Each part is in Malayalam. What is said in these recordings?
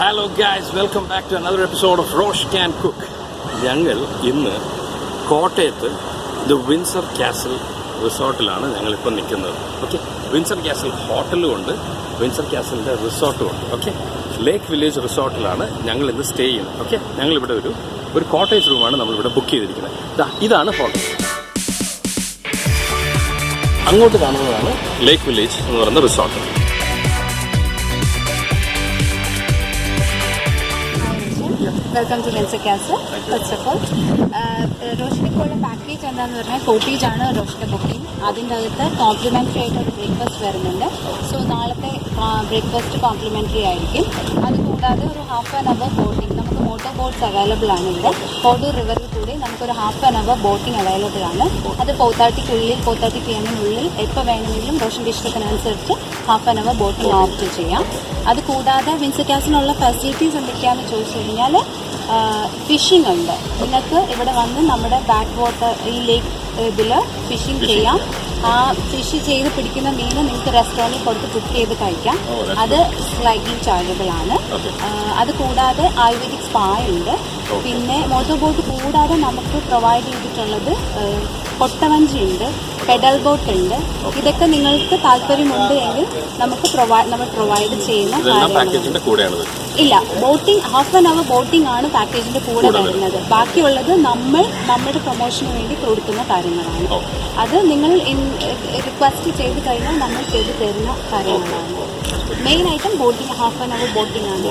Hello guys, welcome back to another episode of Rosh Can Cook. ഞങ്ങൾ ഇന്ന് കോട്ടയത്ത് ദ വിൻസർ കാസിൽ റിസോർട്ടിലാണ് ഞങ്ങളിപ്പോൾ നിൽക്കുന്നത്. ഓക്കെ, വിൻസർ കാസിൽ ഹോട്ടലും ഉണ്ട്, വിൻസർ കാസിലിൻ്റെ റിസോർട്ടും ഉണ്ട്. ഓക്കെ, ലേക്ക് വില്ലേജ് റിസോർട്ടിലാണ് ഞങ്ങൾ ഇന്ന് സ്റ്റേ ചെയ്യുന്നത്. ഓക്കെ, ഞങ്ങളിവിടെ ഒരു കോട്ടേജ് റൂമാണ് നമ്മളിവിടെ ബുക്ക് ചെയ്തിരിക്കുന്നത്. ഇതാണ് ഹോട്ടൽ. അങ്ങോട്ട് കാണുന്നതാണ് ലേക്ക് വില്ലേജ് എന്ന് പറയുന്ന resort. Welcome to Windsor castle. First of all റോഷിനിപ്പോൾ പാക്കേജ് എന്താണെന്ന് പറഞ്ഞാൽ കോട്ടേജാണ് റോഷിൻ്റെ ബുക്കിംഗ്. അതിൻ്റെ അകത്ത് കോംപ്ലിമെൻ്ററി ആയിട്ട് ഒരു ബ്രേക്ക്ഫാസ്റ്റ് വരുന്നുണ്ട്. സോ നാളത്തെ ബ്രേക്ക്ഫാസ്റ്റ് കോംപ്ലിമെൻ്ററി ആയിരിക്കും. അതുകൂടാതെ ഒരു ഹാഫ് ആൻ അവർ ബോട്ടിംഗ്, നമുക്ക് മോട്ടോർ ബോട്ട്സ് അവൈലബിൾ ആണ് ഇവിടെ. കോഡൂർ റിവറിൽ കൂടി നമുക്കൊരു half an hour boating available ആണ്. അത് 4:30 PM എപ്പോൾ വേണമെങ്കിലും റോഷിൻ്റെ ഇഷ്ടത്തിനനുസരിച്ച് half an hour boating opt ചെയ്യാം. അതുകൂടാതെ വിൻസർ കാസിലുള്ള ഫെസിലിറ്റീസ് എന്തൊക്കെയാണെന്ന് ചോദിച്ചു കഴിഞ്ഞാൽ ഫിഷിംഗ് ഉണ്ട്. നിങ്ങൾക്ക് ഇവിടെ വന്ന് നമ്മുടെ ബാക്ക് വാട്ടർ ഈ ലേക്ക് ഇതിൽ ഫിഷിംഗ് ചെയ്യാം. ആ ഫിഷ് ചെയ്ത് പിടിക്കുന്ന മീൻ നിങ്ങൾക്ക് റെസ്റ്റോറൻറ്റിൽ കൊടുത്ത് കുക്ക് ചെയ്ത് കഴിക്കാം. അത് സ്ലൈറ്റ്ലി ചാർജബിൾ ആണ്. അത് കൂടാതെ ആയുർവേദിക് സ്പാ ഉണ്ട്. പിന്നെ മോട്ടോർ ബോട്ട് കൂടാതെ നമുക്ക് പ്രൊവൈഡ് ചെയ്തിട്ടുള്ളത് കൊട്ടവഞ്ചി ഉണ്ട്, പെഡൽ ബോട്ട് ഉണ്ട്. ഇതൊക്കെ നിങ്ങൾക്ക് താല്പര്യമുണ്ട് എങ്കിൽ നമ്മൾ പ്രൊവൈഡ് ചെയ്യുന്ന ഇല്ല, boating half an hour boating ആണ് പാക്കേജിന്റെ കൂടെ വരുന്നത്. ബാക്കിയുള്ളത് നമ്മുടെ പ്രൊമോഷന് വേണ്ടി കൊടുക്കുന്ന കാര്യങ്ങളാണ്. അത് നിങ്ങൾ റിക്വസ്റ്റ് ചെയ്ത് കഴിഞ്ഞാൽ നമ്മൾ ചെയ്ത് തരുന്ന കാര്യങ്ങളാണ്. മെയിൻ ആയിട്ടും boating, half an hour boating ആണ്.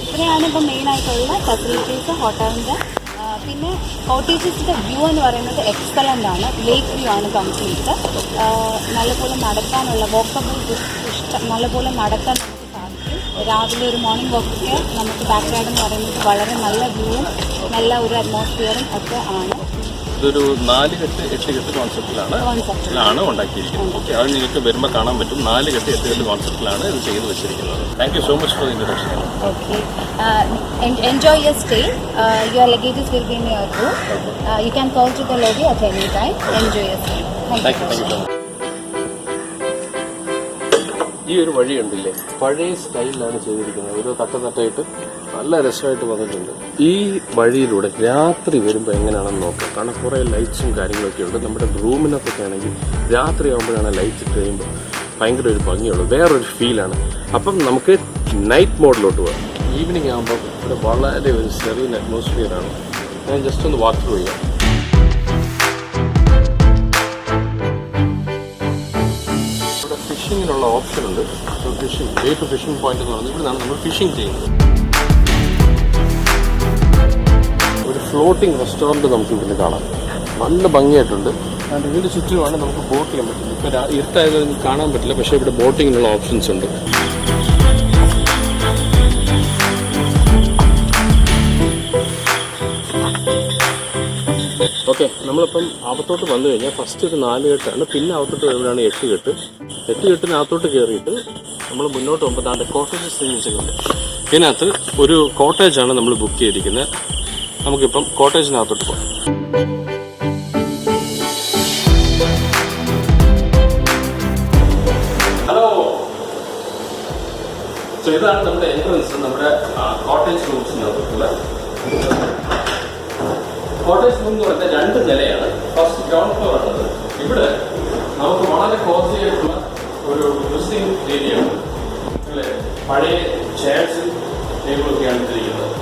ഇത്രയാണ് ഇപ്പം മെയിൻ ആയിട്ടുള്ള ഫെസിലിറ്റീസ് ഹോട്ടലിൻ്റെ. പിന്നെ കോട്ടേജസിൻ്റെ വ്യൂ എന്ന് പറയുന്നത് എക്സലൻ്റ് ആണ്. ലേക്ക് വ്യൂ ആണ് കംപ്ലീറ്റ്. നല്ലപോലെ നടക്കാനുള്ള വോക്കബിൾ നല്ലപോലെ നടക്കാൻ നമുക്ക് സാധിക്കും. രാവിലെ ഒരു മോർണിംഗ് വോക്കൊക്കെ നമുക്ക് ബാക്ക് യാർഡ് എന്ന് പറയുന്നത് വളരെ നല്ല വ്യൂവും നല്ല ഒരു അറ്റ്മോസ്ഫിയറും ഒക്കെ ആണ്. ഇതൊരു 4-8 കോൺസെപ്റ്റിലാണ് ഉണ്ടാക്കിയിരിക്കുന്നത്. ഓക്കെ, അത് നിങ്ങൾക്ക് വരുമ്പോൾ കാണാൻ പറ്റും. 4-8 കോൺസെപ്റ്റിലാണ് ഇത് ചെയ്ത് വെച്ചിരിക്കുന്നത്. Thank you so much for introduction. Okay, enjoy your stay. Your luggages will be in your room. You can call to the lobby at any time. Enjoy your stay. Thank you so much. ഈ ഒരു വഴി ഉണ്ടില്ലേ, പഴയ സ്റ്റൈലിലാണ് ചെയ്തിരിക്കുന്നത്. ഒരു തട്ടായിട്ട് നല്ല രസമായിട്ട് വന്നിട്ടുണ്ട്. ഈ വഴിയിലൂടെ രാത്രി വരുമ്പോൾ എങ്ങനെയാണെന്ന് നോക്കാം. കാരണം കുറേ ലൈറ്റ്സും കാര്യങ്ങളൊക്കെ ഉണ്ട്. നമ്മുടെ റൂമിനകത്തൊക്കെ ആണെങ്കിൽ രാത്രി ആകുമ്പോഴാണ് ലൈറ്റ് ഇട്ട് കഴിയുമ്പോൾ ഭയങ്കര ഒരു ഭംഗിയുള്ളൂ, വേറൊരു ഫീലാണ്. അപ്പം നമുക്ക് നൈറ്റ് മോഡിലോട്ട് പോകാം. ഈവനിങ് ആകുമ്പോൾ ഇവിടെ വളരെ ഒരു സെറീൻ അറ്റ്മോസ്ഫിയറാണ്. ഞാൻ ജസ്റ്റ് ഒന്ന് വാക്ക് ത്രൂ ചെയ്യാം. ഇവിടെ ഫിഷിങ്ങിനുള്ള ഓപ്ഷൻ ഉണ്ട്. ഫിഷിംഗ് പോയിന്റ് എന്ന് പറഞ്ഞാൽ ഇവിടെയാണ് നമ്മൾ ഫിഷിംഗ് ചെയ്യുന്നത്. ഒരു ഫ്ലോട്ടിംഗ് റെസ്റ്റോറൻറ്റ് നമുക്ക് ഇവിടുന്ന് കാണാം. നല്ല ഭംഗിയായിട്ടുണ്ട്. ഇതിന് ചുറ്റുമാണ് നമുക്ക് ബോട്ട് ചെയ്യാൻ പറ്റില്ല. ഇപ്പോൾ ഇരുട്ടായത് കാണാൻ പറ്റില്ല, പക്ഷേ ഇവിടെ ബോട്ടിങ്ങിനുള്ള ഓപ്ഷൻസ് ഉണ്ട്. ഓക്കെ, നമ്മളിപ്പം അകത്തോട്ട് വന്നു കഴിഞ്ഞാൽ ഫസ്റ്റ് ഒരു 4 കെട്ടാണ്. പിന്നെ അകത്തോട്ട് വരുമ്പോഴാണ് 8 കെട്ട്. 8 കെട്ടിനകത്തോട്ട് കയറിയിട്ട് നമ്മൾ മുന്നോട്ട് പോകുമ്പോൾ താൻ്റെ കോട്ടേജസ് വെച്ചിട്ടുണ്ട്. ഇതിനകത്ത് ഒരു കോട്ടേജാണ് നമ്മൾ ബുക്ക് ചെയ്തിരിക്കുന്നത്. നമുക്കിപ്പം കോട്ടേജിനകത്തോട്ട് പോകാം. ഹലോ, സോ ഇതാണ് നമ്മുടെ എൻട്രൻസ്. നമ്മുടെ കോട്ടേജ് റൂംസിനകത്തുള്ള കോട്ടേജ് റൂം എന്ന് പറഞ്ഞാൽ 2 നിലയാണ്. ഫസ്റ്റ് ഗ്രൗണ്ട് ഫ്ലോർ ആണത്. ഇവിടെ നമുക്ക് വളരെ കോസി ആയിട്ടുള്ള ഒരു ഡ്രസ്സിംഗ് ഏരിയ ഉണ്ട്. അല്ലേ, പഴയ ചെയർസും ടേബിളൊക്കെയാണ് ഇട്ടിരിക്കുന്നത്.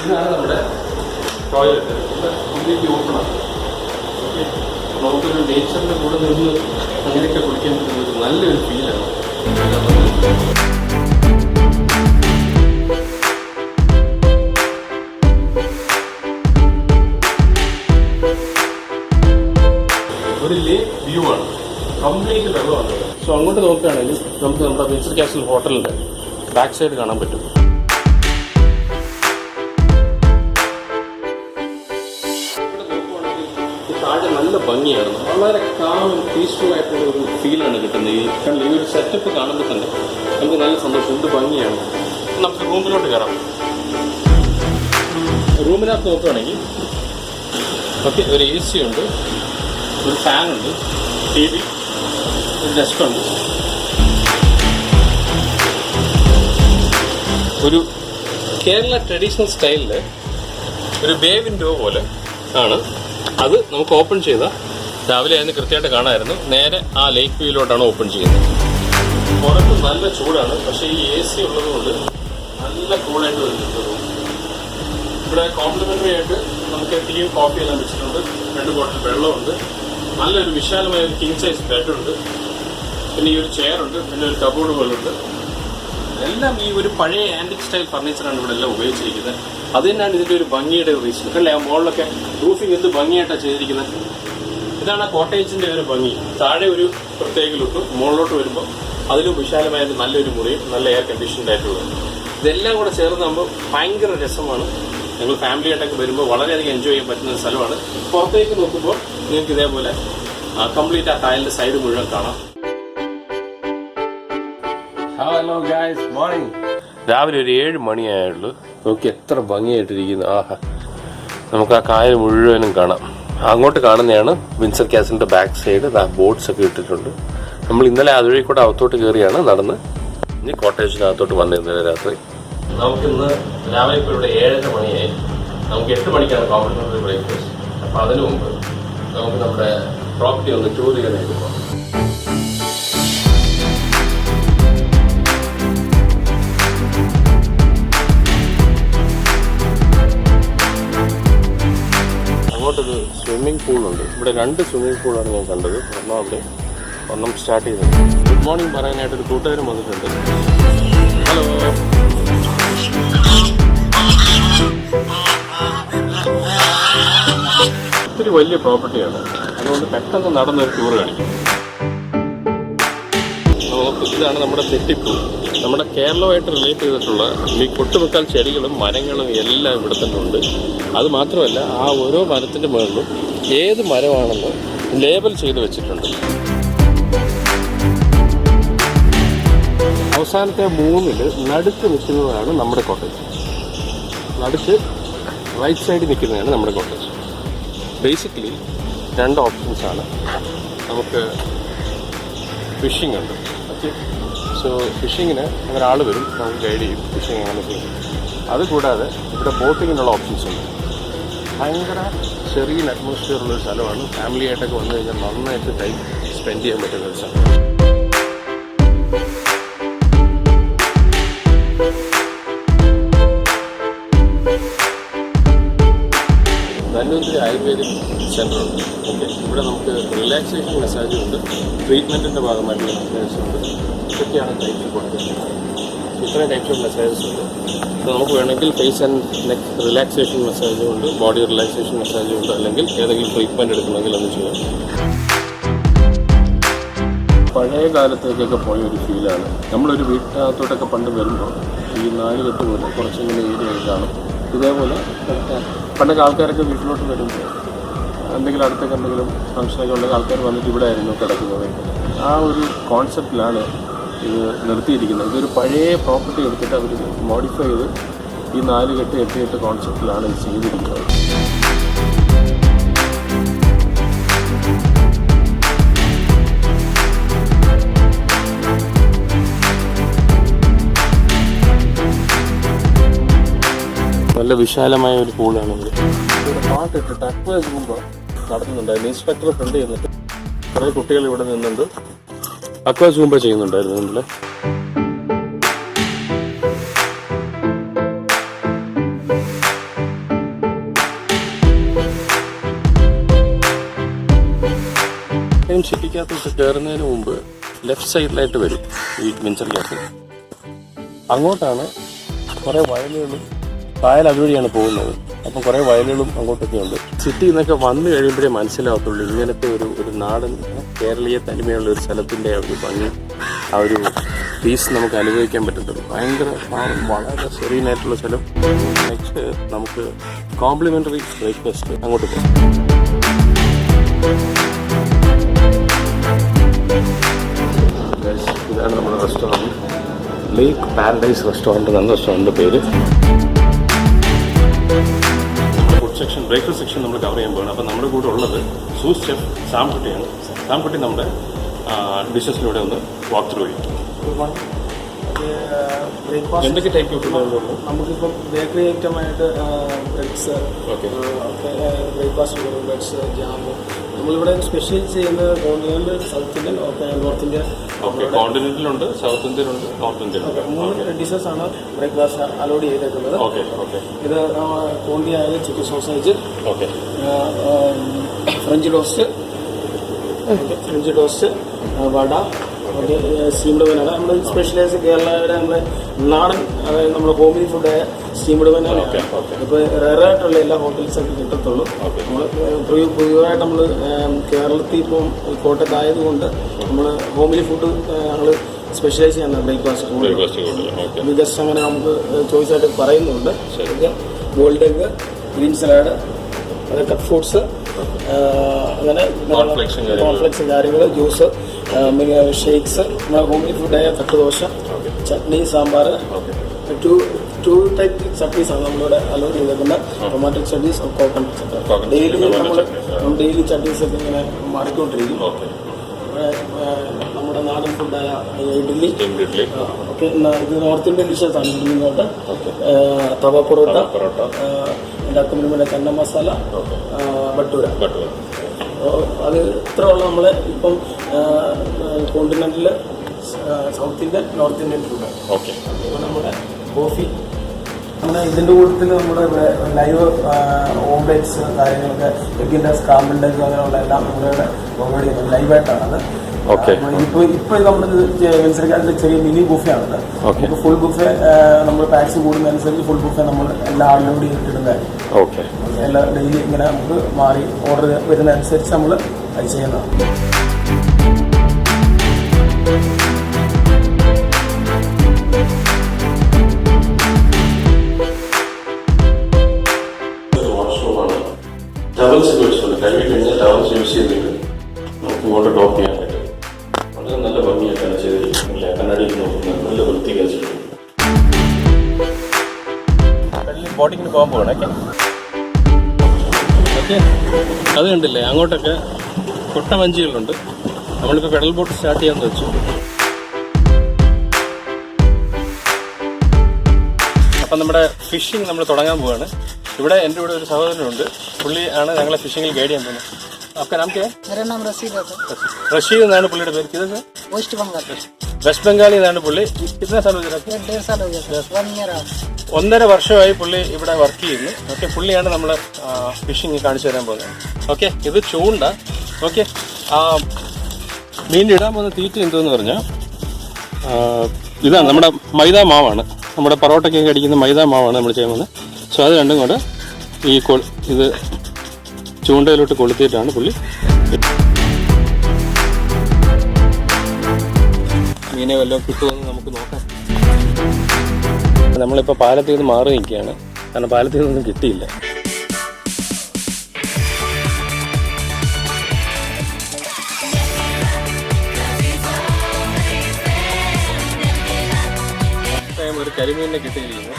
ഇതാണ് നമ്മുടെ ടോയ്ലറ്റ്. ഇവിടെ കംപ്ലീറ്റ്ലി ഓപ്പണാണ്. ഓക്കെ, നമുക്കൊരു നേച്ചറിൻ്റെ കൂടെ നിന്ന് അങ്ങനെയൊക്കെ കുളിക്കാൻ പറ്റുന്ന ഒരു നല്ലൊരു ഫീലാണ്. ഒരു ലേക്ക് വ്യൂ ആണ്, കംപ്ലീറ്റ് വെള്ളമാണ്. സോ അങ്ങോട്ട് നോക്കുകയാണെങ്കിൽ നമുക്ക് നമ്മുടെ വിൻസർ കാസിൽ ഹോട്ടലിൻ്റെ ബാക്ക് സൈഡ് കാണാൻ പറ്റും. താഴെ നല്ല ഭംഗിയാണ്, വളരെ കാമും പീസ്ഫുൾ ആയിട്ടുള്ള ഒരു ഫീലാണ് കിട്ടുന്നത്. ഈ ഒരു സെറ്റപ്പ് കാണുമ്പോൾ തന്നെ നമുക്ക് നല്ല സന്തോഷം, എന്ത് ഭംഗിയാണ്. നമുക്ക് റൂമിലോട്ട് കയറാം. റൂമിനകത്ത് നോക്കുകയാണെങ്കിൽ ഓക്കെ, ഒരു എ സി ഉണ്ട്, ഒരു ഫാനുണ്ട്, ടി വി, ഒരു ഡെസ്ക് ഉണ്ട്, ഒരു കേരള ട്രഡീഷണൽ സ്റ്റൈലിൽ ഒരു ബേ വിൻഡോ പോലെ ആണ്. അത് നമുക്ക് ഓപ്പൺ ചെയ്താൽ രാവിലെ അതിന് കൃത്യമായിട്ട് കാണാമായിരുന്നു. നേരെ ആ ലേക്ക് വ്യൂയിലോട്ടാണ് ഓപ്പൺ ചെയ്യുന്നത്. പുറത്ത് നല്ല ചൂടാണ്, പക്ഷേ ഈ എ സി ഉള്ളതുകൊണ്ട് നല്ല കൂളായിട്ട് വരുന്നുണ്ട്. ഇവിടെ കോംപ്ലിമെൻ്ററി ആയിട്ട് നമുക്ക് ടീയും കോഫി എല്ലാം വെച്ചിട്ടുണ്ട്. 2 ബോട്ടിൽ വെള്ളമുണ്ട്, നല്ലൊരു വിശാലമായ ഒരു കിങ് സൈസ് ബെഡുണ്ട്, പിന്നെ ഈ ഒരു ചെയറുണ്ട്, പിന്നെ ഒരു കബോർഡ് പോലുണ്ട്. എല്ലാം ഈ ഒരു പഴയ ആൻറ്റിക് സ്റ്റൈൽ ഫർണിച്ചറാണ് ഇവിടെ എല്ലാം ഉപയോഗിച്ചിരിക്കുന്നത്. അത് തന്നെയാണ് ഇതിൻ്റെ ഒരു ഭംഗിയുടെ റീസൺ. അല്ലേ, ആ മുകളിലൊക്കെ റൂഫിങ് എന്ത് ഭംഗിയായിട്ടാണ് ചെയ്തിരിക്കുന്നത്. ഇതാണ് ആ കോട്ടേജിൻ്റെ ഒരു ഭംഗി. താഴെ ഒരു പ്രത്യേക ലുക്ക്, മുകളിലോട്ട് വരുമ്പോൾ അതിലും വിശാലമായ നല്ലൊരു മുറിയും നല്ല എയർ കണ്ടീഷൻഡ് ആയിട്ടുള്ളത്. ഇതെല്ലാം കൂടെ ചേർന്നാകുമ്പോൾ ഭയങ്കര രസമാണ്. ഞങ്ങൾ ഫാമിലി ആയിട്ടൊക്കെ വരുമ്പോൾ വളരെയധികം എൻജോയ് ചെയ്യാൻ പറ്റുന്ന ഒരു സ്ഥലമാണ്. പുറത്തേക്ക് നോക്കുമ്പോൾ നിങ്ങൾക്ക് ഇതേപോലെ കംപ്ലീറ്റ് ആ ടൈലിൻ്റെ സൈഡ് മുഴുവൻ കാണാം. Hello guys, morning. രാവിലെ ഒരു 7 മണിയായുള്ളൂ. നോക്കി എത്ര ഭംഗിയായിട്ടിരിക്കുന്നു. ആഹാ, നമുക്ക് ആ കായൽ മുഴുവനും കാണാം. അങ്ങോട്ട് കാണുന്നതാണ് വിൻസർ കാസിലിൻ്റെ ബാക്ക് സൈഡ്. ബോട്ട്സ് ഒക്കെ ഇട്ടിട്ടുണ്ട്. നമ്മൾ ഇന്നലെ അതുവഴി കൂടെ അകത്തോട്ട് കയറിയാണ് നടന്ന് ഇനി കോട്ടേജിനകത്തോട്ട് വന്നിരുന്നത് രാത്രി. നമുക്കിന്ന് രാവിലെ ഇപ്പോൾ ഇവിടെ 7:30 മണിയായി. നമുക്ക് 8 മണിക്കാണ് കോംപ്ലിമെൻ്ററി ബ്രേക്ക്ഫാസ്റ്റ്. അപ്പോൾ അതിനു മുമ്പ് നമുക്ക് നമ്മുടെ പ്രോപ്പർട്ടി ഒന്ന് ടൂർ ചെയ്യാനായിട്ട് പോകാം. അങ്ങോട്ടൊരു സ്വിമ്മിംഗ് പൂളുണ്ട്. ഇവിടെ 2 സ്വിമ്മിംഗ് പൂളാണ് ഞാൻ കണ്ടത്. ഒന്നും സ്റ്റാർട്ട് ചെയ്തത്. ഗുഡ് മോർണിംഗ് പറയാനായിട്ടൊരു കൂട്ടുകാരും വന്നിട്ടുണ്ട്. ഹലോ. ഒത്തിരി വലിയ പ്രോപ്പർട്ടിയാണ്, അതുകൊണ്ട് പെട്ടെന്ന് നടന്നൊരു ടൂർ കാണിക്കും. ഇതാണ് നമ്മുടെ തെറ്റിപ്പൂ. നമ്മുടെ കേരളമായിട്ട് റിലേറ്റ് ചെയ്തിട്ടുള്ള ഈ ഒട്ടുമുക്കാൽ ചെടികളും മരങ്ങളും എല്ലാം ഇവിടെ തന്നെ ഉണ്ട്. അത് മാത്രമല്ല, ആ ഓരോ മരത്തിൻ്റെ മുകളിലും ഏത് മരമാണെന്ന് ലേബൽ ചെയ്ത് വെച്ചിട്ടുണ്ട്. അവസാനത്തെ 3-ൽ നടുക്ക് നിൽക്കുന്നതാണ് നമ്മുടെ കോട്ടേജ്. നടുക്ക് റൈറ്റ് സൈഡിൽ നിൽക്കുന്നതാണ് നമ്മുടെ കോട്ടേജ്. ബേസിക്കലി 2 ഓപ്ഷൻസാണ്. നമുക്ക് ഫിഷിംഗ് ഉണ്ട്. ഓക്കെ, സോ ഫിഷിങ്ങിന് ഒരാൾ വരും, നമുക്ക് ഗൈഡ് ചെയ്യും ഫിഷിങ് എങ്ങനെ ചെയ്യും. അതുകൂടാതെ ഇവിടെ ബോട്ടിങ്ങിനുള്ള ഓപ്ഷൻസ് ഉണ്ട്. ഭയങ്കര ചെറിയ അറ്റ്മോസ്ഫിയർ ഉള്ളൊരു സ്ഥലമാണ്. ഫാമിലി ആയിട്ടൊക്കെ വന്നു കഴിഞ്ഞാൽ നന്നായിട്ട് ടൈം സ്പെൻഡ് ചെയ്യാൻ പറ്റുന്ന ഒരു സ്ഥലം. ധന്വന്തരി ആയുർവേദിക് സെൻ്റർ ഉണ്ട്. ഓക്കെ, ഇവിടെ നമുക്ക് റിലാക്സേഷൻ മസാജും ഉണ്ട്, ട്രീറ്റ്മെൻറ്റിൻ്റെ ഭാഗമായിട്ടുള്ള മസാജസ് ഉണ്ട്. ഇതൊക്കെയാണ് ടൈപ്സ് കൊടുക്കുന്നത്. ഇത്രയും ടൈപ്സ് ഓഫ് മസാജസ് ഉണ്ട്. അപ്പോൾ നമുക്ക് വേണമെങ്കിൽ ഫേസ് ആൻഡ് നെക്ക് റിലാക്സേഷൻ മസാജും ഉണ്ട്, ബോഡി റിലാക്സേഷൻ മസാജും ഉണ്ട്, അല്ലെങ്കിൽ ഏതെങ്കിലും ട്രീറ്റ്മെൻറ്റ് എടുക്കണമെങ്കിൽ അത് ചെയ്യാം. പഴയ കാലത്തേക്കൊക്കെ പോയ ഒരു ഫീലാണ്. നമ്മളൊരു വീട്ടിനകത്തോട്ടൊക്കെ പണ്ട് വരുമ്പോൾ ഈ 4 കെട്ട് പോലെ കുറച്ചിങ്ങനെ ഏരിയ കാണും. ഇതേപോലെ പണ്ടൊക്കെ ആൾക്കാരൊക്കെ വീട്ടിലോട്ട് വരുമ്പോൾ എന്തെങ്കിലും അടുത്തൊക്കെ എന്തെങ്കിലും ഫംഗ്ഷനൊക്കെ ഉണ്ടെങ്കിൽ ആൾക്കാർ വന്നിട്ട് ഇവിടെ ആയിരുന്നു കിടക്കുന്നത്. ആ ഒരു കോൺസെപ്റ്റിലാണ് ഇത് നിർത്തിയിരിക്കുന്നത്. ഇതൊരു പഴയ പ്രോപ്പർട്ടി എടുത്തിട്ട് അവർ മോഡിഫൈ ചെയ്ത് ഈ 4 കെട്ട് 8 കെട്ട് കോൺസെപ്റ്റിലാണ് ഇത് ചെയ്തിരിക്കുന്നത്. നല്ല വിശാലമായ ഒരു പൂളാണ് ഇത്. ഇവിടെ പാട്ടിട്ടിട്ട് അക്വേസ് മുമ്പ് നടത്തുന്നുണ്ടായിരുന്നു. ഇൻസ്പെക്ടർ ഫ്രണ്ട് ചെയ്യുന്നിട്ട് കുറേ കുട്ടികൾ ഇവിടെ നിന്നുണ്ട്. അക്വേസ് മുമ്പ് ചെയ്യുന്നുണ്ടായിരുന്നു ഇതിൽ. സിറ്റിക്കകത്തോട്ട് കയറുന്നതിന് മുമ്പ് ലെഫ്റ്റ് സൈഡിലായിട്ട് വരും ഈ വിൻസർ കാസിൽ. അങ്ങോട്ടാണ് കുറേ വയലുകളും കായൽ അതുവഴിയാണ് പോകുന്നത്. അപ്പം കുറേ വയലുകളും അങ്ങോട്ടൊക്കെ ഉണ്ട്. സിറ്റിയിൽ നിന്നൊക്കെ വന്നു കഴിയുമ്പോഴേ മനസ്സിലാകത്തുള്ളൂ ഇങ്ങനത്തെ ഒരു നാടൻ കേരളീയ തനിമയുള്ള ഒരു സ്ഥലത്തിൻ്റെ ഒരു ഭംഗി, ആ ഒരു പീസ് നമുക്ക് അനുഭവിക്കാൻ പറ്റത്തുള്ളൂ. ഭയങ്കര വളരെ സെറീനായിട്ടുള്ള സ്ഥലം. നെക്സ്റ്റ് നമുക്ക് കോംപ്ലിമെൻ്ററി ബ്രേക്ക്ഫാസ്റ്റ് അങ്ങോട്ട് പോകാം. ഇതാണ് നമ്മുടെ റെസ്റ്റോറൻറ്റ്, ലേക്ക് പാരഡൈസ് റെസ്റ്റോറൻറ്റ് എന്നാണ് റെസ്റ്റോറൻറ്റിൻ്റെ പേര്. ഫുഡ് സെക്ഷൻ, ബ്രേക്ക്ഫാസ്റ്റ് സെക്ഷൻ നമ്മൾ കവർ ചെയ്യാൻ പോകണം. അപ്പോൾ നമ്മുടെ കൂടെ ഉള്ളത് സൂസ് ഷെഫ് സാംകുട്ടിയാണ്. സാംകുട്ടി നമ്മുടെ ഡിഷസിലൂടെ ഒന്ന് വാക്ക് ത്രൂ ചെയ്യും. എന്തൊക്കെ ടൈപ്പ് ഓഫ് ഫുഡുകളുള്ളൂ? നമുക്കിപ്പം ബേക്കറി ഐറ്റമായിട്ട് ബ്രെഡ്സ്, ബ്രേക്ക്ഫാസ്റ്റ് ബ്രെഡ്സ്, ജാമ്. നമ്മളിവിടെ സ്പെഷ്യൽ ചെയ്യുന്നത് continental, south Indian, north Indian. കോണ്ടിനെൻ്റലുണ്ട്, സൗത്ത് ഇന്ത്യനുണ്ട്, നോർത്ത് ഇന്ത്യൻ. 3 ഡിഷസ് ആണ് ബ്രേക്ക്ഫാസ്റ്റ് അലോഡ് ചെയ്തേക്കുന്നത്. ഇത് കോണ്ടി ആയത് chicken sausage, French toast, vada, steamed banana. നമ്മൾ സ്പെഷ്യലൈസ് കേരളയുടെ നമ്മുടെ നാടൻ, അതായത് നമ്മുടെ ഹോംലി ഫുഡായ സ്റ്റീംഡ് ബനാന. ഇപ്പോൾ റയറായിട്ടുള്ള എല്ലാ ഹോട്ടൽസൊക്കെ കിട്ടത്തുള്ളൂ. നമ്മൾ പുതിയതായിട്ട് നമ്മൾ കേരളത്തിൽ ഇപ്പം കോട്ടയത്തായതുകൊണ്ട് നമ്മൾ ഹോംലി ഫുഡ് ഞങ്ങൾ സ്പെഷ്യലൈസ് ചെയ്യുന്ന ബ്രേക്ക്ഫാസ്റ്റ് ജസ്റ്റ് അങ്ങനെ നമുക്ക് ചോയ്സ് ആയിട്ട് പറയുന്നുണ്ട്. Gold egg, green salad, cut fruits, അങ്ങനെ കോൺഫ്ലെക്സ് കാര്യങ്ങൾ, ജ്യൂസ്, ഷേക്സ്, ഹോംലി ഫുഡായ തട്ടുദോശ, ചട്നി, സാമ്പാർ. ടു ടൈപ്പ് ചട്നീസാണ് നമ്മളിവിടെ അലോഡ് ചെയ്തേക്കുന്നത്. Tomato chutneys, coconut chutney. Daily ചട്നീസൊക്കെ ഇങ്ങനെ മാറിക്കൊണ്ടിരിക്കും. നമ്മുടെ നാടൻ ഫുഡായ ഇഡ്ഡലി, ഓക്കെ. ഇത് നോർത്ത് ഇന്ത്യൻ ഡിഷസാണ്. ഇഡ്ഡലിന്നോട്ട് തവ പൊറോട്ട, എൻ്റെ അക്കമ്പനിമെൻ്റ് ചന്ന മസാല, ബട്ടൂര. അത് ഇത്രയുള്ള നമ്മളെ ഇപ്പം continental, south Indian, north Indian food. Okay. നമ്മുടെ കോഫി, അങ്ങനെ ഇതിൻ്റെ കൂട്ടത്തിൽ നമ്മുടെ ലൈവ് ഓംലെറ്റ്സ് കാര്യങ്ങളൊക്കെ, എഗ്ഗിൻ്റെ സ്ക്രാമ്പിൾഡ് എഗ് അങ്ങനെയുള്ള എല്ലാം നമ്മുടെ പ്രൊവൈഡ് ചെയ്യുന്നത് ലൈവായിട്ടാണത്. ഇപ്പോൾ നമ്മൾ മനസ്സിലാക്കി ചെറിയ മിനി ബുഫേ ആണത്. ഇപ്പോൾ ഫുൾ ബുഫേ നമ്മൾ ടാക്സി കൂടുന്നതനുസരിച്ച് ഫുൾ ബുഫേ നമ്മൾ എല്ലാം അൺലോഡ് ചെയ്തിട്ടിടുന്നതായിരിക്കും. എല്ലാ ഡെയിലി ഇങ്ങനെ നമുക്ക് മാറി ഓർഡർ വരുന്നതനുസരിച്ച് നമ്മൾ അത് ചെയ്യുന്നതാണ്. ടവൽസ് വെച്ചിട്ടുണ്ട്. കഴുകി കഴിഞ്ഞാൽ ടവൽസ് യൂസ് ചെയ്തിട്ട് നമുക്ക് ഇങ്ങോട്ട് ഡ്രോപ്പ് ചെയ്യാൻ പറ്റും. വളരെ നല്ല ഭംഗിയായിട്ടാണ് ചെയ്തിരിക്കുന്നത്. കണ്ണാടിയിൽ നോക്കുന്നത് നല്ല വൃത്തിക്ക് വെച്ചിട്ടുണ്ട്. ബോട്ടിങ്ങിന് പോകാൻ പോകണം. ഓക്കെ, അത് കണ്ടില്ലേ, അങ്ങോട്ടൊക്കെ കൊട്ടവഞ്ചികളുണ്ട്. നമ്മളിപ്പോൾ പെഡൽ ബോട്ട് സ്റ്റാർട്ട് ചെയ്യാൻ വെച്ചു. അപ്പം നമ്മുടെ ഫിഷിംഗ് നമ്മൾ തുടങ്ങാൻ പോവാണ്. ഇവിടെ എൻ്റെ കൂടെ ഒരു സഹോദരനുണ്ട്. പുള്ളി ആണ് ഞങ്ങളെ ഫിഷിങ്ങിൽ ഗൈഡ് ചെയ്യാൻ പോകുന്നത്. आपका नाम क्या है? मेरा नाम रशीद है. റഷീദ് എന്നാണ് പുള്ളിയുടെ പേര്. കിതർ वेस्ट बंगाल. വെസ്റ്റ് ബംഗാളിൽ നിന്നാണ് പുള്ളി. കിतना साल हो गया? 1.5 साल हो गया. 1 year. 1.5 വർഷമായി പുള്ളി ഇവിടെ വർക്ക് ചെയ്യുന്നു. ഓക്കെ, പുള്ളിയാണ് നമ്മൾ ഫിഷിങ് കാണിച്ചു തരാൻ പോകുന്നത്. ഓക്കെ, ഇത് ചൂണ്ട. ഓക്കെ, മീൻ ഇടാൻ പോകുന്ന തീറ്റ എന്തോന്ന് പറഞ്ഞാൽ ഇതാണ് നമ്മുടെ മൈദാ മാവാണ്. നമ്മുടെ പൊറോട്ടയ്ക്കൊക്കെ അടിക്കുന്ന മൈദാ മാവാണ് നമ്മൾ ചെയ്യുന്നത്. സോ അത് രണ്ടും കൂടെ ഈ ഇത് ചൂണ്ടയിലോട്ട് കൊളുത്തിയിട്ടാണ് പുള്ളി മീനെ വല്ലതും കിട്ടുമെന്ന് നമുക്ക് നോക്കാം. നമ്മളിപ്പോൾ പാലത്തിൽ നിന്ന് മാറി നിൽക്കുകയാണ്, കാരണം പാലത്തിൽ നിന്നൊന്നും കിട്ടിയില്ല. ഒരു കരിമീനിനെ കിട്ടിയിരിക്കുന്നു.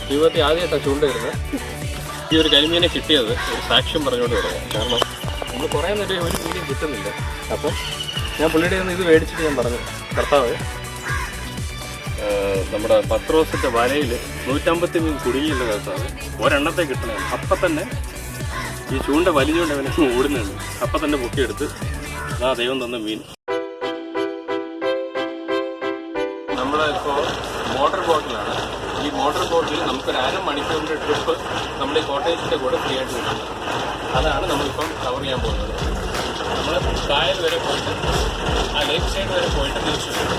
ജീവിതത്തിൽ ആദ്യമായിട്ടാണ് ചൂണ്ടയിരുന്നത്. ഈ ഒരു കരിമീനെ കിട്ടിയത് ഒരു സാക്ഷ്യം പറഞ്ഞുകൊണ്ട് പറയാം. കാരണം നമ്മൾ കുറേ നേരം ഒരു മീനും കിട്ടുന്നില്ല. അപ്പം ഞാൻ പുള്ളിയുടെ നിന്ന് ഇത് മേടിച്ചിട്ട് ഞാൻ പറഞ്ഞു, കർത്താവ് നമ്മുടെ പത്രോസിൻ്റെ വലയിൽ 150 കുടുങ്ങിയുള്ള കർത്താവ് ഒരെണ്ണത്തെ കിട്ടണേ. അപ്പം തന്നെ ഈ ചൂണ്ട വലിഞ്ഞുകൊണ്ട് അവനെ ഓടുന്നുണ്ട്. അപ്പം തന്നെ പൊക്കിയെടുത്ത് ആ ദൈവം തന്ന മീൻ. നമ്മളിപ്പോൾ മോട്ടോർ ബോട്ടിലാണ്. ഈ മോട്ടോർ ബോട്ടിൽ നമുക്കൊരു 1/2 മണിക്കൂറിൻ്റെ ട്രിപ്പ് നമ്മുടെ കോട്ടേജിൻ്റെ കൂടെ ഫ്രീ ആയിട്ട് കിട്ടുന്നത്. അതാണ് നമ്മളിപ്പം കവർ ചെയ്യാൻ പോകുന്നത്. നമ്മൾ കായൽ വരെ പോയിട്ട് ആ ലേക്ക് സൈഡ് വരെ പോയിട്ട് തിരിച്ചു വരും.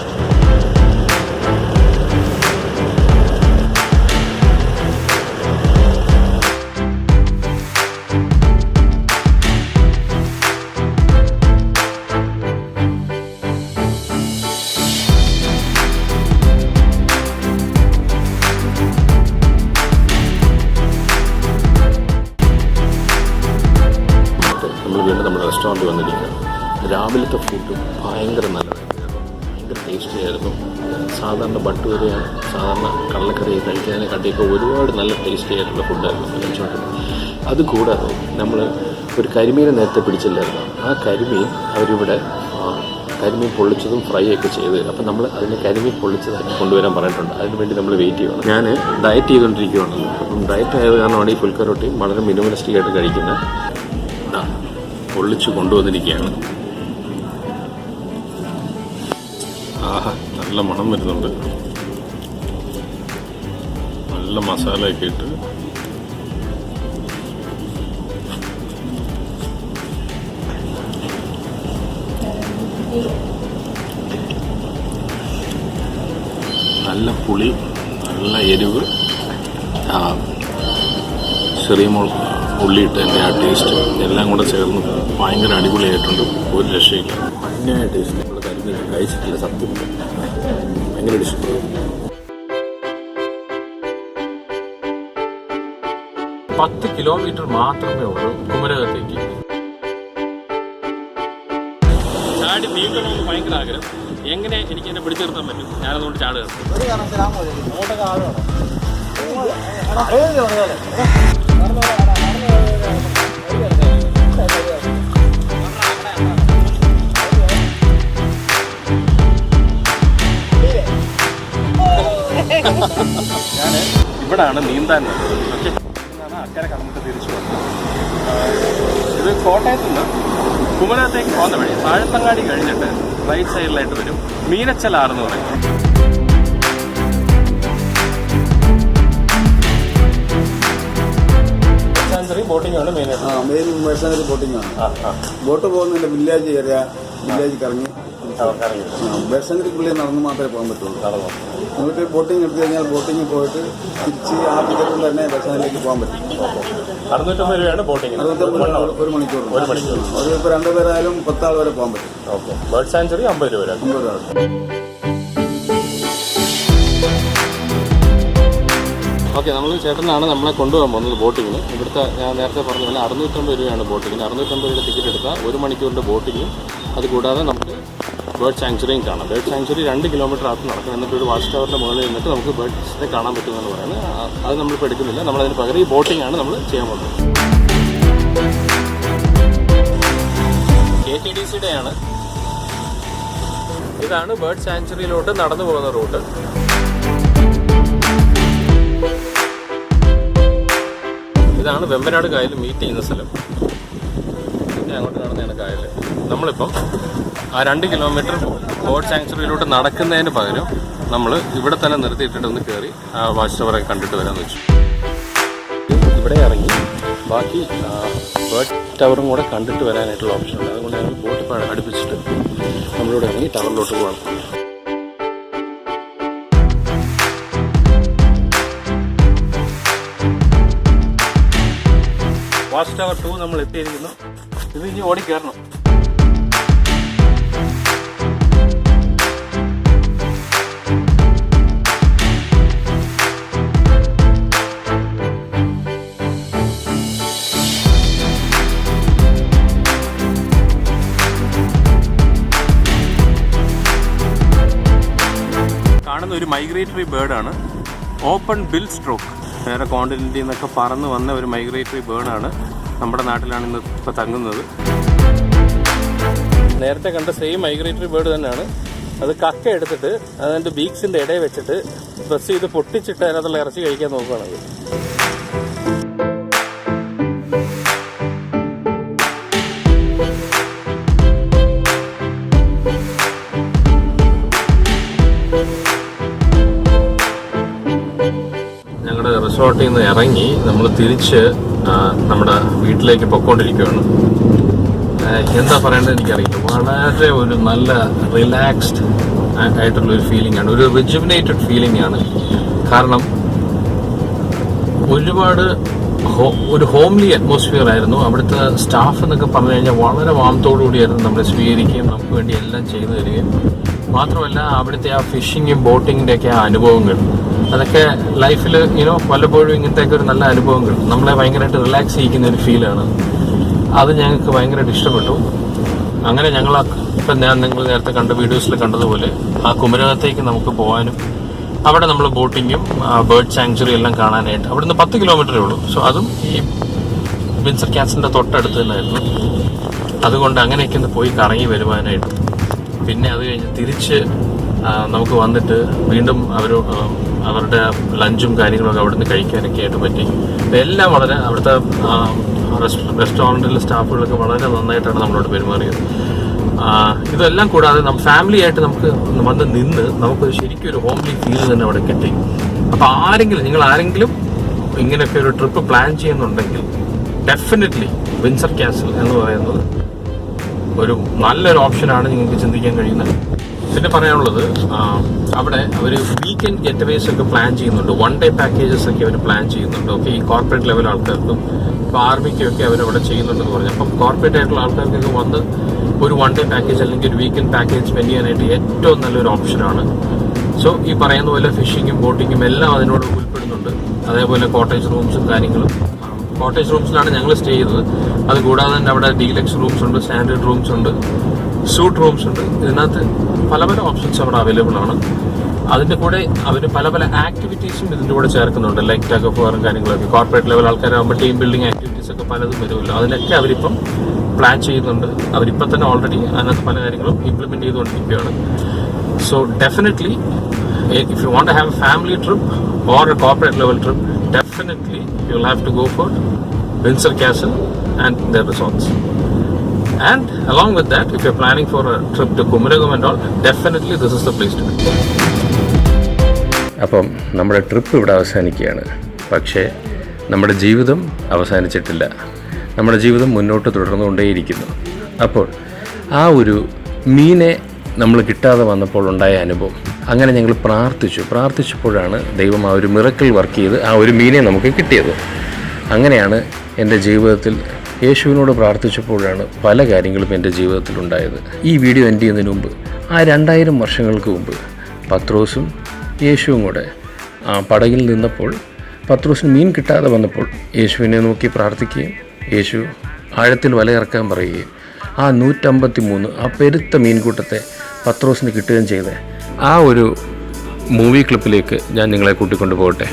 വന്നിരിക്കുകയാണ്. രാവിലത്തെ ഫുഡ് ഭയങ്കര നല്ലതായിരുന്നു, ഭയങ്കര ടേസ്റ്റി ആയിരുന്നു. സാധാരണ ബട്ടൂരയാണ്, സാധാരണ കള്ളക്കറി കഴിക്കുന്നതിനെ കണ്ടിയൊക്കെ ഒരുപാട് നല്ല ടേസ്റ്റി ആയിട്ടുള്ള ഫുഡായിരുന്നു കഴിച്ചുകൊണ്ടിരുന്നത്. അതുകൂടാതെ നമ്മൾ ഒരു കരിമീനെ നേരത്തെ പിടിച്ചില്ലായിരുന്നു. ആ കരിമീൻ അവരിവിടെ കരിമീൻ പൊള്ളിച്ചതും ഫ്രൈ ഒക്കെ ചെയ്ത് തരും. അപ്പം നമ്മൾ അതിന് കരിമീൻ പൊള്ളിച്ചതായിട്ട് കൊണ്ടുവരാൻ പറഞ്ഞിട്ടുണ്ട്. അതിനുവേണ്ടി നമ്മൾ വെയിറ്റ് ചെയ്യണം. ഞാൻ ഡയറ്റ് ചെയ്തുകൊണ്ടിരിക്കുകയാണ്. അപ്പം ഡയറ്റ് ആയത് കാരണമാണ് ഈ പുൽക്കറൊട്ടിയും വളരെ മിനിമലിസ്റ്റിക് ആയിട്ട് കഴിക്കുന്നത്. പൊള്ളിച്ച് കൊണ്ടുവന്നിരിക്കുകയാണ്. ആഹാ, നല്ല മണം വരുന്നുണ്ട്. നല്ല മസാലയൊക്കെ ഇട്ട് നല്ല പുളി, നല്ല എരിവ്, ചെറിയ ഉള്ളിയിട്ടതിൻ്റെ ആ ടേസ്റ്റ് എല്ലാം കൂടെ ചേർന്ന് ഭയങ്കര അടിപൊളിയായിട്ടുണ്ട്. ഒരു രക്ഷയില്ല, ഭയങ്കര ടേസ്റ്റ്. നമ്മൾ കരിമീൻ കഴിച്ചിട്ടില്ല സത്യം, ഭയങ്കര ഇഷ്ടപ്പെട്ടു. 10 കിലോമീറ്റർ മാത്രമേ ഉള്ളൂ കുമരകത്തേക്ക്. ചാടി നീന്തണമെന്ന് ഭയങ്കര ആഗ്രഹം. എങ്ങനെ എനിക്ക് എന്നെ പിടിച്ചു നിർത്താൻ പറ്റും? ഞാനതുകൊണ്ട് ചാടുക. ഞാൻ ഇവിടാണ് നീന്താൻ വന്നത്. പക്ഷേ അക്കരെ കടന്നിട്ട് തിരിച്ചു വന്നത്. ഇത് കോട്ടയത്ത് നിന്ന് കുമരകത്തേക്ക് പോകുന്ന വഴി താഴത്തങ്ങാടി കഴിഞ്ഞിട്ട് റൈറ്റ് സൈഡിലായിട്ട് വരും മീനച്ചലാർ എന്ന് പറയും. ബോട്ടിംഗ് ആണ് മെയിൻ മെർസാനറി ബോട്ടിംഗ് ആണ്. ബോട്ട് പോകുന്നതിന്റെ വില്ലേജ് ഏരിയ, വില്ലേജ് കറങ്ങി ബേഴ്സാനറിക്കുള്ളിൽ നടന്ന് മാത്രമേ പോകാൻ പറ്റുള്ളൂ. നിങ്ങൾക്ക് ബോട്ടിംഗ് എടുത്തു കഴിഞ്ഞാൽ ബോട്ടിങ്ങിൽ പോയിട്ട് തിരിച്ച് ആ ടിക്കറ്റിൽ തന്നെ ബേഴ്സാനറിലേക്ക് പോകാൻ പറ്റും. 650 രൂപയാണ് ബോട്ടിംഗ്. 650 ഒരു മണിക്കൂർ. ഒരു ഇപ്പോൾ 2 പേരായാലും 10 ആൾ വരെ പോകാൻ പറ്റും. ഓക്കെ. ബേർഡ് സാങ്ച്വറി 50 രൂപ. 50 രൂപ. ഓക്കെ, നമ്മൾ ചേട്ടനാണ് നമ്മളെ കൊണ്ടുപോകാൻ പോകുന്നത് ബോട്ടിങ്ങിന്. ഇവിടുത്തെ ഞാൻ നേരത്തെ പറഞ്ഞ പോലെ 650 രൂപയാണ് ബോട്ടിങ്ങിന്. 650 രൂപയുടെ ടിക്കറ്റ് എടുത്താൽ 1 മണിക്കൂറിൻ്റെ ബോട്ടിങ്ങും അതുകൂടാതെ നമുക്ക് ബേർഡ് സാങ്ച്വറിയും കാണാം. ബേർഡ് സാങ്ച്വറി 2 കിലോമീറ്റർ അകത്ത് നടക്കും. എന്നിട്ട് ഒരു വാച്ച് ടവറിൻ്റെ മുകളിൽ നിന്നിട്ട് നമുക്ക് ബേർഡ്സിനെ കാണാൻ പറ്റുമെന്ന് പറയുന്നത്. അത് നമ്മളിപ്പോൾ എടുക്കുന്നില്ല. നമ്മളതിന് പകരം ഈ ബോട്ടിംഗ് ആണ് നമ്മൾ ചെയ്യാൻ പോകുന്നത്. KTDCയുടെ ആണ്. ഇതാണ് ബേർഡ് സാങ്ച്വറിയിലോട്ട് നടന്നു പോകുന്ന റൂട്ട്. ഇതാണ് വെമ്പനാട് കായൽ മീറ്റ് ചെയ്യുന്ന സ്ഥലം. പിന്നെ അങ്ങോട്ട് നടന്നതാണ് കായൽ. നമ്മളിപ്പം ആ 2 കിലോമീറ്റർ ബേർഡ് സാങ്ച്വറിയിലോട്ട് നടക്കുന്നതിന് പകരം നമ്മൾ ഇവിടെ തന്നെ നിർത്തിയിട്ടിട്ട് ഒന്ന് കയറി ആ വാച്ച് ടവറൊക്കെ കണ്ടിട്ട് വരാമെന്ന് വെച്ചു. ഇവിടെ ഇറങ്ങി ബാക്കി ബേർഡ് ടവറും കൂടെ കണ്ടിട്ട് വരാനായിട്ടുള്ള ഓപ്ഷൻ ഉണ്ട്. അതുകൊണ്ട് ഞങ്ങൾ ബോട്ട് അടുപ്പിച്ചിട്ട് നമ്മളിവിടെ ഇറങ്ങി ടവറിലോട്ട് പോകണം. വാച്ച് ടവർ 2 നമ്മൾ എത്തിയിരിക്കുന്നു. ഇത് ഇനി ഓടിക്കയറണം. കാണുന്ന ഒരു മൈഗ്രേറ്ററി ബേർഡാണ് ഓപ്പൺ ബിൽ സ്ട്രോക്ക്. വേറെ കോണ്ടിനെന്റിൽ നിന്നൊക്കെ പറന്ന് വന്ന ഒരു മൈഗ്രേറ്ററി ബേർഡാണ്. നമ്മുടെ നാട്ടിലാണ് ഇന്ന് ഇപ്പോൾ തങ്ങുന്നത്. നേരത്തെ കണ്ട സെയിം മൈഗ്രേറ്ററി ബേർഡ് തന്നെയാണ്. അത് കക്ക എടുത്തിട്ട് അതിൻ്റെ ബീക്സിൻ്റെ ഇടയിൽ വെച്ചിട്ട് പ്രസ് ചെയ്ത് പൊട്ടിച്ചിട്ട് അതിനകത്തുള്ള ഇറച്ചി കഴിക്കാൻ നോക്കുകയാണത്. ഞങ്ങളുടെ റിസോർട്ടിൽ നിന്ന് ഇറങ്ങി നമ്മൾ തിരിച്ച് നമ്മുടെ വീട്ടിലേക്ക് പൊയ്ക്കൊണ്ടിരിക്കുകയാണ്. എന്താ പറയേണ്ടത് എനിക്കറിയില്ല. വളരെ ഒരു നല്ല റിലാക്സ്ഡ് ആയിട്ടുള്ളൊരു ഫീലിംഗ് ആണ്, ഒരു റിജുവിനേറ്റഡ് ഫീലിംഗ് ആണ്. കാരണം ഒരുപാട് ഒരു ഹോംലി അറ്റ്മോസ്ഫിയർ ആയിരുന്നു. അവിടുത്തെ സ്റ്റാഫ് എന്നൊക്കെ പറഞ്ഞു കഴിഞ്ഞാൽ വളരെ വാമത്തോടു കൂടിയായിരുന്നു നമ്മളെ സ്വീകരിക്കുകയും നമുക്ക് വേണ്ടി എല്ലാം ചെയ്തു തരികയും മാത്രമല്ല അവിടുത്തെ ആ ഫിഷിങ്ങും ബോട്ടിങ്ങിൻ്റെ ഒക്കെ ആ അനുഭവങ്ങൾ, അതൊക്കെ ലൈഫിൽ വല്ലപ്പോഴും ഇങ്ങനത്തെയൊക്കെ ഒരു നല്ല അനുഭവങ്ങൾ നമ്മളെ ഭയങ്കരമായിട്ട് റിലാക്സ് ചെയ്യിക്കുന്ന ഒരു ഫീലാണ്. അത് ഞങ്ങൾക്ക് ഭയങ്കരമായിട്ട് ഇഷ്ടപ്പെട്ടു. അങ്ങനെ ഞങ്ങൾ ഇപ്പം നിങ്ങൾ നേരത്തെ കണ്ട വീഡിയോസിൽ കണ്ടതുപോലെ ആ കുമരകത്തേക്ക് നമുക്ക് പോകാനും അവിടെ നമ്മൾ ബോട്ടിങ്ങും ബേർഡ് സാങ്ച്വറി എല്ലാം കാണാനായിട്ട് അവിടുന്ന് 10 കിലോമീറ്ററേ ഉള്ളൂ. സോ അതും ഈ വിൻസർ കാസിലിൻ്റെ തൊട്ടടുത്ത് തന്നെയായിരുന്നു. അതുകൊണ്ട് അങ്ങനെയൊക്കെ ഒന്ന് പോയി കറങ്ങി വരുവാനായിട്ട്. പിന്നെ അത് കഴിഞ്ഞ് തിരിച്ച് നമുക്ക് വന്നിട്ട് വീണ്ടും അവരുടെ ലഞ്ചും കാര്യങ്ങളൊക്കെ അവിടുന്ന് കഴിക്കാനൊക്കെ ആയിട്ട് പറ്റി. എല്ലാം വളരെ അവിടുത്തെ റെസ്റ്റോറൻറ്റിലെ സ്റ്റാഫുകളൊക്കെ വളരെ നന്നായിട്ടാണ് നമ്മളോട് പെരുമാറിയത്. ഇതെല്ലാം കൂടാതെ ഫാമിലി ആയിട്ട് നമുക്ക് വന്ന് നിന്ന് നമുക്കൊരു ശരിക്കും ഒരു ഹോംലി ഫീൽ തന്നെ അവിടെ കിട്ടി. അപ്പോൾ നിങ്ങൾ ആരെങ്കിലും ഇങ്ങനെയൊക്കെ ഒരു ട്രിപ്പ് പ്ലാൻ ചെയ്യുന്നുണ്ടെങ്കിൽ ഡെഫിനറ്റ്ലി വിൻസർ കാസിൽ എന്ന് പറയുന്നത് ഒരു നല്ലൊരു ഓപ്ഷനാണ് നിങ്ങൾക്ക് ചിന്തിക്കാൻ കഴിയുന്നത്. പിന്നെ പറയാനുള്ളത് അവിടെ അവർ വീക്കെൻഡ് ഗെറ്റവേസ് ഒക്കെ പ്ലാൻ ചെയ്യുന്നുണ്ട്. 1 ഡേ പാക്കേജസ് ഒക്കെ അവർ പ്ലാൻ ചെയ്യുന്നുണ്ട്. ഓക്കെ, ഈ കോർപ്പറേറ്റ് ലെവൽ ആൾക്കാർക്കും ഇപ്പോൾ ആർമിക്കൊക്കെ അവരവിടെ ചെയ്യുന്നുണ്ടെന്ന് പറഞ്ഞു. അപ്പം കോർപ്പറേറ്റ് ആയിട്ടുള്ള ആൾക്കാർക്കൊക്കെ വന്ന് ഒരു 1 ഡേ പാക്കേജ് അല്ലെങ്കിൽ ഒരു വീക്കെൻഡ് പാക്കേജ് സ്പെൻഡ് ചെയ്യാനായിട്ട് ഏറ്റവും നല്ലൊരു ഓപ്ഷനാണ്. സോ ഈ പറയുന്ന പോലെ ഫിഷിങ്ങും ബോട്ടിങ്ങും എല്ലാം അതിനോട് ഉൾപ്പെടുന്നുണ്ട്. അതേപോലെ കോട്ടേജ് റൂംസും കാര്യങ്ങളും. കോട്ടേജ് റൂംസിലാണ് ഞങ്ങൾ സ്റ്റേ ചെയ്തത്. അതുകൂടാതെ തന്നെ അവിടെ ഡീലക്സ് റൂംസ് ഉണ്ട്, സ്റ്റാൻഡേർഡ് റൂംസ് ഉണ്ട്, സൂട്ട് റൂംസ് ഉണ്ട്. ഇതിനകത്ത് പല പല ഓപ്ഷൻസ് അവിടെ അവൈലബിൾ ആണ്. അതിൻ്റെ കൂടെ അവർ പല പല ആക്ടിവിറ്റീസും ഇതിൻ്റെ കൂടെ ചേർക്കുന്നുണ്ട്. ലൈക്ക് ടഗ് ഓഫ് വാറും കാര്യങ്ങളൊക്കെ. കോർപ്പറേറ്റ് ലെവൽ ആൾക്കാരാകുമ്പോൾ ടീം ബിൽഡിംഗ് ആക്ടിവിറ്റീസ് ഒക്കെ പലതും വരുമല്ലോ. അതിനൊക്കെ അവരിപ്പം പ്ലാൻ ചെയ്യുന്നുണ്ട്. അവരിപ്പം തന്നെ ഓൾറെഡി അതിനകത്ത് പല കാര്യങ്ങളും ഇംപ്ലിമെൻറ്റ് ചെയ്തുകൊണ്ടിരിക്കുകയാണ്. So definitely if you want to have a family trip or a corporate level trip, definitely you will have to go for Windsor Castle and their resorts. And along with that, if you're planning for a trip to Kumaragam and all, definitely this is the place to be. അപ്പം നമ്മുടെ ട്രിപ്പ് ഇവിടെ അവസാനിക്കുകയാണ്. പക്ഷേ നമ്മുടെ ജീവിതം അവസാനിച്ചിട്ടില്ല. നമ്മുടെ ജീവിതം മുന്നോട്ട് തുടർന്നുകൊണ്ടേയിരിക്കുന്നു. അപ്പോൾ ആ ഒരു മീനെ നമ്മൾ കിട്ടാതെ വന്നപ്പോൾ ഉണ്ടായ അനുഭവം, അങ്ങനെ ഞങ്ങൾ പ്രാർത്ഥിച്ചപ്പോഴാണ് ദൈവം ആ ഒരു മിറക്കിൾ വർക്ക് ചെയ്ത് ആ ഒരു മീനെ നമുക്ക് കിട്ടിയത്. അങ്ങനെയാണ് എൻ്റെ ജീവിതത്തിൽ യേശുവിനോട് പ്രാർത്ഥിച്ചപ്പോഴാണ് പല കാര്യങ്ങളും എൻ്റെ ജീവിതത്തിൽ ഉണ്ടായത്. ഈ വീഡിയോ എൻഡ് ചെയ്യുന്നതിന് മുമ്പ് 2000 വർഷങ്ങൾക്ക് മുമ്പ് പത്രോസും യേശുവും കൂടെ ആ പടകിൽ നിന്നപ്പോൾ പത്രോസിന് മീൻ കിട്ടാതെ വന്നപ്പോൾ യേശുവിനെ നോക്കി പ്രാർത്ഥിക്കുകയും യേശു ആഴത്തിൽ വലയിറക്കാൻ പറയുകയും ആ 153 ആ പെരുത്ത മീൻകൂട്ടത്തെ പത്രോസിന് കിട്ടുകയും ചെയ്ത ആ ഒരു മൂവി ക്ലിപ്പിലേക്ക് ഞാൻ നിങ്ങളെ കൂട്ടിക്കൊണ്ടു പോകട്ടെ.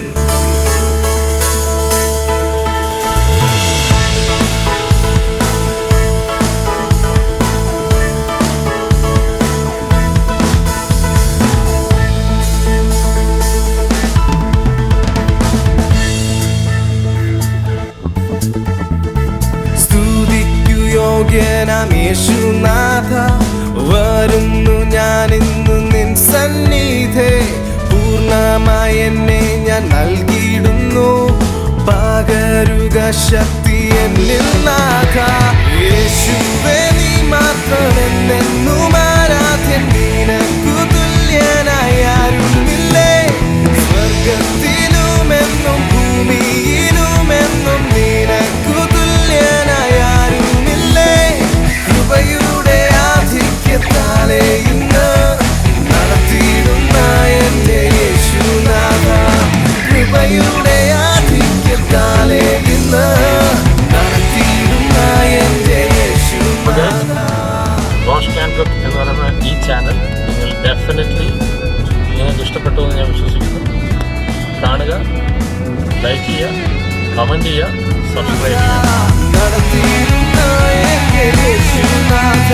യേശുനാഥ വരുന്നു ഞാനിന്നു നിൻ സന്നിധേ, പൂർണ്ണമായി എന്നെ ഞാൻ നൽകിയിടുന്നു, പകരുക ശക്തി എന്നിൽ നാഥ. യേശുവേ നീ മാത്രമെന്നെന്നും ആരാധ്യൻ, നിനക്കു തുല്യനായി ആരുമില്ലേ. സ്വർഗത്തിലുമെന്നും ഭൂമിയിലുമെന്നും നിനക്കു തുല്യനായി ആരുമില്ലേ. കൃപയുടെ ആധിക്യത്താലേ ഇന്ന് നടത്തിയിടുന്ന എൻ്റെ യേശുനാഥ, കൃപയുടെ ആധിക്യത്താലേ ഇന്ന് നടത്തിയിടുന്ന എൻ്റെ യേശുനാഥ. റോഷ് ക്യാൻ കുക്ക് എന്ന് പറയുന്ന ഈ ചാനൽ നിങ്ങൾ ഡെഫിനറ്റ്ലി നിങ്ങൾക്ക് ഇഷ്ടപ്പെട്ടു എന്ന് ഞാൻ വിശ്വസിക്കുന്നു. കാണുക, ലൈക്ക് ചെയ്യുക, കമൻറ്റ് ചെയ്യുക, സബ്സ്ക്രൈബ് ചെയ്യുക. നടത്തിയിടുന്ന എൻ്റെ യേശുനാഥ.